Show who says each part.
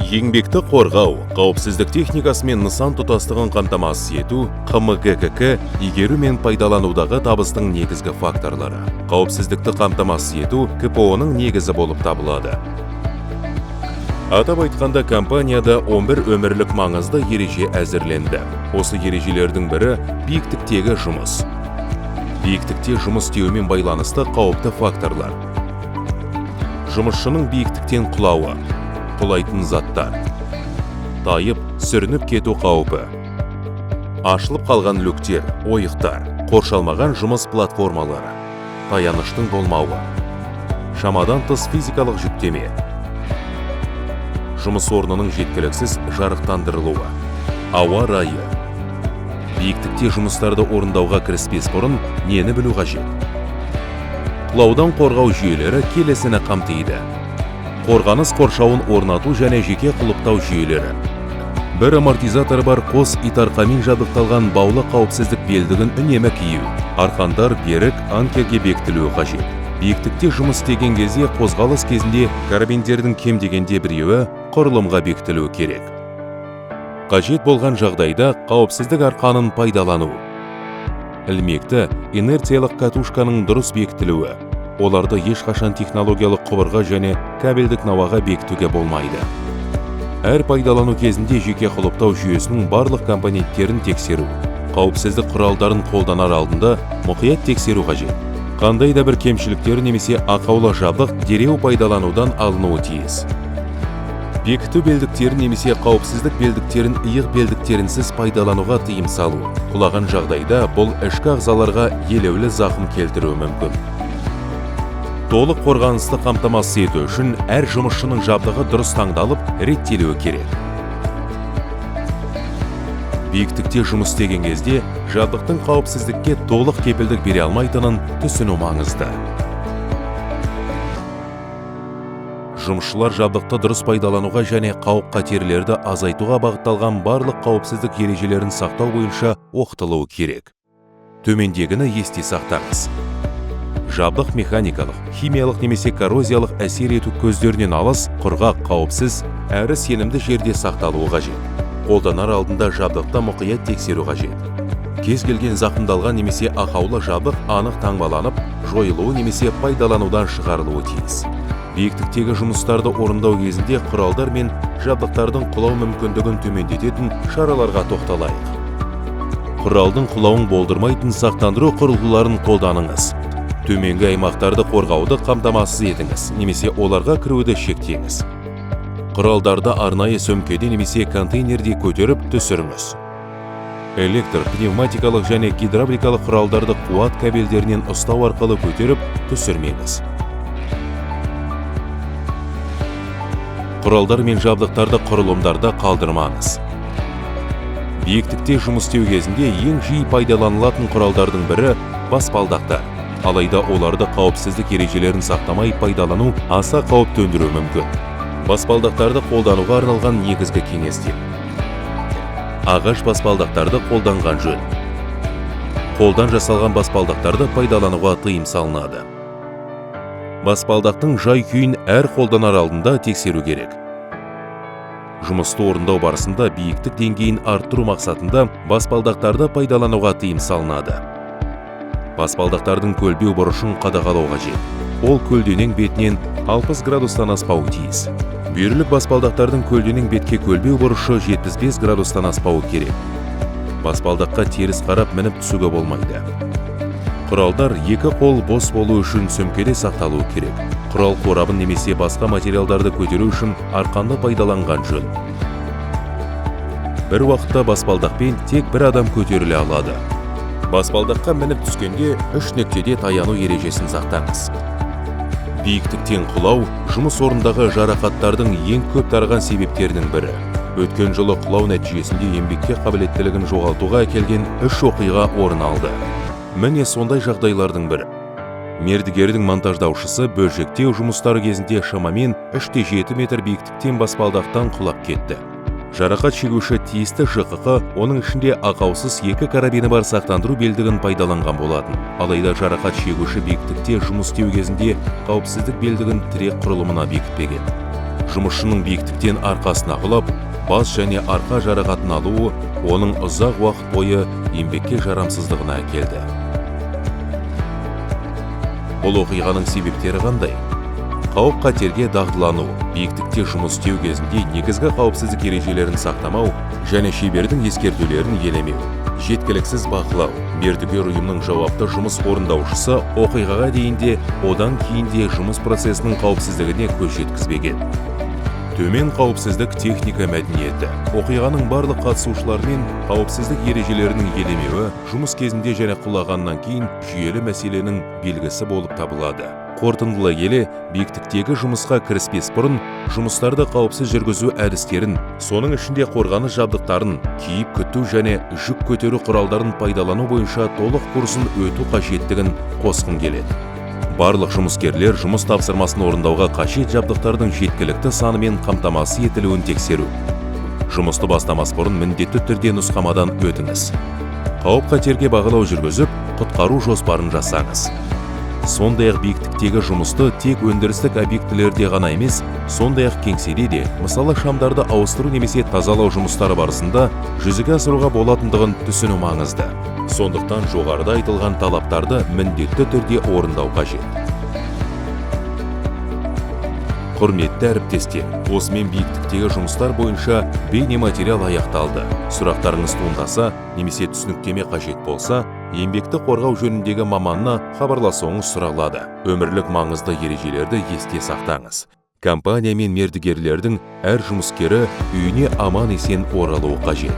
Speaker 1: Еңбекті қорғау, қауіпсіздік техникасы мен нысан тұтастығын қамтамасыз ету, КМГК игеру мен пайдаланудағы табыстың негізгі факторлары. Қауіпсіздікті қамтамасыз ету КПО-ның негізі болып табылады. Атап айтқанда, компанияда 11 өмірлік маңызды ереже әзірленді. Осы ережелердің бірі биіктіктегі жұмыс. Биіктікте жұмыс істеумен байланысты қауіпті факторлар. Жұмысшының биіктіктен құлауы, құлайтын заттар, тайып, сүрініп кету қаупі, ашылып қалған люктер, ойықтар, қоршалмаған жұмыс платформалары, таяныштың болмауы, шамадан тыс физикалық жүктеме, жұмыс орнының жеткіліксіз жарықтандырылуы, ауа райы. Биіктікте жұмыстарды орындауға кіріспес бұрын нені білу қажет? Құлаудан қорғау жүйелері келесіні қамтиды. Қорғаныс қоршауын орнату және жеке құлыптау жүйелері. Бір амортизатор бар қос итарқамен жабдықталған баулы қауіпсіздік белдігін үнемі кию. Арқандар берік анкерге бекітілуі қажет. Биіктікте жұмыс істеген кезде қозғалыс кезінде карабиндердің кем дегенде біреуі құрылымға бекітілуі керек. Қажет болған жағдайда қауіпсіздік арқанын пайдалану. Ілмекті инерциялық катушканың дұрыс бекітілуі. Оларды ешқашан технологиялық құбырға және кабельдік науаға бекітуге болмайды. Әр пайдалану кезінде жеке құлыптау жүйесінің барлық компоненттерін тексеру. Қауіпсіздік құралдарын қолданар алдында мұқият тексеру қажет. Қандай да бір кемшіліктер немесе ақаулы жабдық дереу пайдаланудан алынуы тиіс. Бекіту белдіктерін немесе қауіпсіздік белдіктерін иық белдіктерінсіз пайдалануға тыйым салу. Құлаған жағдайда бұл ішкі ағзаларға елеулі зақым келтіруі мүмкін. Толық қорғанысты қамтамасыз ету үшін әр жұмысшының жабдығы дұрыс таңдалып, реттелуі керек. Биіктікте жұмыс істеген кезде жабдықтың қауіпсіздікке толық кепілдік бере алмайтынын түсіну маңызды. Жұмысшылар жабдықты дұрыс пайдалануға және қауіп-қатерлерді азайтуға бағытталған барлық қауіпсіздік ережелерін сақтау бойынша оқытылуы керек. Төмендегіні есте сақтаңыз. Жабдық механикалық, химиялық немесе коррозиялық әсер ету көздерінен алыс, құрғақ, қауіпсіз, әрі сенімді жерде сақталуы қажет. Қолданар алдында жабдықты мұқият тексеру қажет. Кез келген зақымдалған немесе ақаулы жабдық анық таңбаланып, жойылуы немесе пайдаланудан шығарылуы тиіс. Биіктіктегі жұмыстарды орындау кезінде құралдар мен жабдықтардың құлау мүмкіндігін төмендететін шараларға тоқталайық. Құралдың құлауын болдырмайтын сақтандыру құрылғыларын қолданыңыз. Төменгі аймақтарды қорғауды қамтамасыз етіңіз, немесе оларға кіруді шектеңіз. Құралдарды арнайы сөмкеде немесе контейнерде көтеріп түсіріңіз. Электр, пневматикалық және гидравликалық құралдарды қуат кабельдерінен ұстау арқылы көтеріп түсірмеңіз. Құралдар мен жабдықтарды құрылымдарда қалдырмаңыз. Биіктікте жұмыс істеу кезінде ең жиі пайдаланылатын құралдардың бірі баспалдақтар. Алайда оларды қауіпсіздік ережелерін сақтамай пайдалану аса қауіп төндіруі мүмкін. Баспалдақтарды қолдануға арналған негізгі кеңестер. Ағаш баспалдақтарды қолданған жөн. Қолдан жасалған баспалдақтарды пайдалануға тыйым салынады. Баспалдақтың жай-күйін әр қолданар алдында тексеру керек. Жұмысты орындау барысында биіктік деңгейін арттыру мақсатында баспалдақтарды пайдалануға тыйым салынады. Баспалдақтардың көлбеу бұрышын қадағалау қажет. Ол көлденең бетінен 60 градустан аспауы тиіс. Бүйірлік баспалдақтардың көлденең бетке көлбеу бұрышы 75 градустан аспауы керек. Баспалдаққа теріс қарап мініп түсуге болмайды. Құралдар екі қол бос болу үшін сөмкеде сақталуы керек. Құрал қорабын немесе басқа материалдарды көтеру үшін арқанды пайдаланған жөн. Бір уақытта баспалдақпен тек бір адам көтеріле алады. Баспалдаққа мініп түскенде 3 нүктеде таяну ережесін сақтаңыз. Биіктіктен құлау жұмыс орындағы жарақаттардың ең көп тараған себептерінің бірі. Өткен жылы құлау нәтижесінде еңбекке қабілеттілігін жоғалтуға әкелген 3 оқиға орын алды. Міне сондай жағдайлардың бірі. Мердігердің монтаждаушысы бөлшектеу жұмыстары кезінде шамамен 3-7 метр биіктіктен баспалдақтан құлап кетті. Жарақат шегуші тиісті ЖХқ, оның ішінде ақаусыз 2 карабині бар сақтандыру белдігін пайдаланған болатын. Алайда жарақат шегуші биіктікте жұмыс істеу кезінде қауіпсіздік белдігін тірек құрылымына бекітпеген. жұмысшының биіктіктен арқасына құлап, бас және арқа жарақатын алуы оның ұзақ уақыт бойы еңбекке жарамсыздығына әкелді. Бұл оқиғаның себептері қандай? Қауіп-қатерге дағдылану, биіктікте жұмыс істеу кезінде негізгі қауіпсіздік ережелерін сақтамау және шебердің ескертулерін елемеу, жеткіліксіз бақылау. Мердігер ұйымның жауапты жұмыс орындаушысы оқиғаға дейінде, одан кейінде жұмыс процесінің қауіпсіздігіне көз жеткізбеген. Төмен қауіпсіздік техника мәдениеті. Оқиғаның барлық қатысушылармен қауіпсіздік ережелерінің елемеуі жұмыс кезінде және құлағаннан кейін жүйелі мәселенің белгісі болып табылады. Қорытындылай келе, биіктіктегі жұмысқа кіріспес бұрын жұмыстарды қауіпсіз жүргізу әдістерін, соның ішінде қорғаныс жабдықтарын, киіп күту және жүк көтеру құралдарын пайдалану бойынша толық курсын өту қажеттігін қосқым келеді. Барлық жұмыскерлер жұмыс тапсырмасын орындауға қажет жабдықтардың жеткілікті санымен қамтамасыз етілуін тексеру. Жұмысты бастамас бұрын міндетті түрде нұсқамадан өтіңіз. Қауіп-қатерге бағалау жүргізіп, құтқару жоспарын жасаңыз. Сондай-ақ биіктіктегі жұмысты тек өндірістік объектілерде ғана емес, сондай-ақ кеңседе де, мысалы шамдарды ауыстыру немесе тазалау жұмыстары барысында жүзеге асыруға болатындығын түсіну маңызды. Сондықтан жоғарыда айтылған талаптарды міндетті түрде орындау қажет. Құрметті әріптестер, осымен биіктіктегі жұмыстар бойынша бейнематериал аяқталды. Сұрақтарыңыз туындаса, немесе түсініктеме қажет болса, еңбекті қорғау жөніндегі маманына хабарласуыңыз сұралады. Өмірлік маңызды ережелерді есте сақтаңыз. Компания мен мердігерлердің әр жұмыскері үйіне аман-есен оралуы қажет.